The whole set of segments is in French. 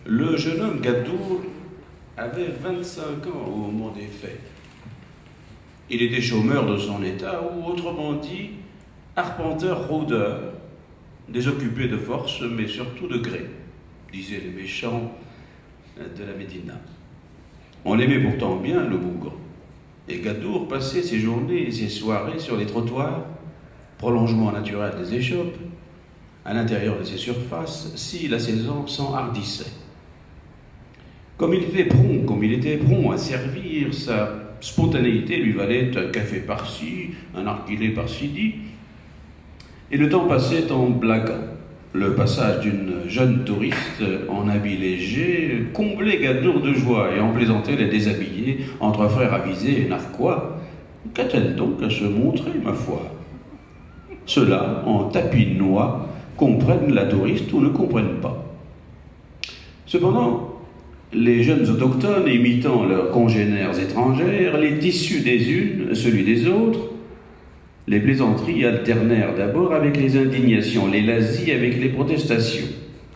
Le jeune homme Gadour avait 25 ans au moment des faits. Il était chômeur de son état, ou autrement dit, arpenteur-rôdeur, désoccupé de force, mais surtout de gré, disaient les méchants de la Médina. On l'aimait pourtant bien, le bougre, et Gadour passait ses journées et ses soirées sur les trottoirs, prolongement naturel des échoppes, à l'intérieur de ces surfaces, si la saison s'enhardissait. Comme il était prompt à servir, sa spontanéité lui valait un café par-ci, un narguilé par-ci-dit, et le temps passait en blaguant. Le passage d'une jeune touriste en habit léger comblait Gadour de joie et en plaisantait les déshabillés entre frères avisés et narquois. Qu'a-t-elle donc à se montrer, ma foi? Ceux-là, en tapinois, comprennent la touriste ou ne comprennent pas. Cependant, les jeunes autochtones, imitant leurs congénères étrangères, les tissus des unes, celui des autres, les plaisanteries alternèrent d'abord avec les indignations, les lazis avec les protestations.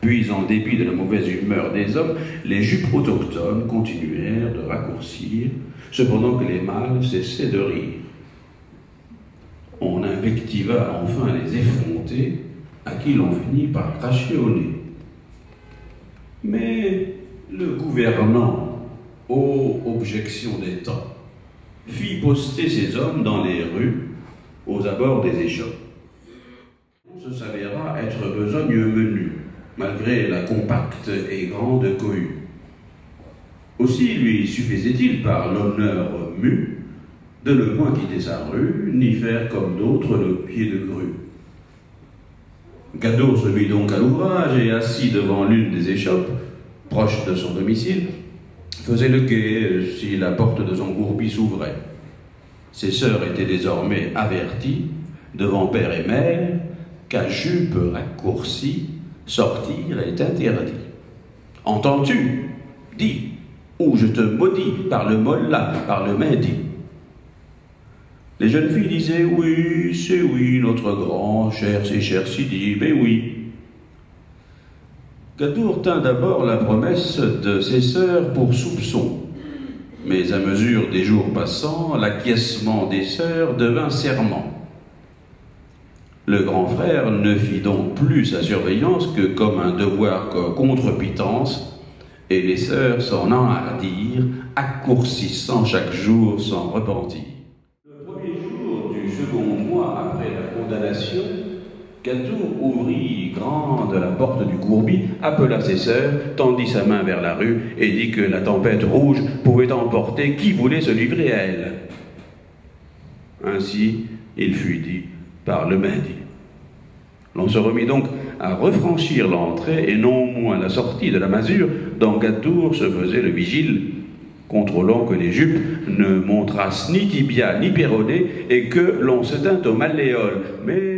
Puis, en dépit de la mauvaise humeur des hommes, les jupes autochtones continuèrent de raccourcir, cependant que les mâles cessaient de rire. On invectiva enfin les effrontés, à qui l'on finit par cracher au nez. Mais le gouvernant, ô objection des temps, fit poster ses hommes dans les rues, aux abords des échoppes. On se s'avéra être besogne menue, malgré la compacte et grande cohue. Aussi lui suffisait-il, par l'honneur mu, de ne point quitter sa rue, ni faire comme d'autres le pied de grue. Gadour se mit donc à l'ouvrage et, assis devant l'une des échoppes, proche de son domicile, faisait le guet si la porte de son gourbi s'ouvrait. Ses sœurs étaient désormais averties, devant père et mère, qu'à jupe raccourcie, sortir est interdit. « Entends-tu? Dis, ou je te maudis par le mollah, par le Mehdi. » Les jeunes filles disaient « Oui, c'est oui, notre grand, cher, c'est cher Sidi, mais oui. » Gadour tint d'abord la promesse de ses sœurs pour soupçon, mais à mesure des jours passant, l'acquiescement des sœurs devint serment. Le grand frère ne fit donc plus sa surveillance que comme un devoir contre-pitance, et les sœurs s'en enhardirent, accourcissant chaque jour sans repentir. Le premier jour du second mois après la condamnation, Gadour ouvrit grande la porte du gourbi, appela ses sœurs, tendit sa main vers la rue et dit que la tempête rouge pouvait emporter qui voulait se livrer à elle. Ainsi, il fut dit par le Mehdi. L'on se remit donc à refranchir l'entrée et non moins la sortie de la masure dont Gadour se faisait le vigile, contrôlant que les jupes ne montrassent ni tibia ni péroné et que l'on se tint au malléole. Mais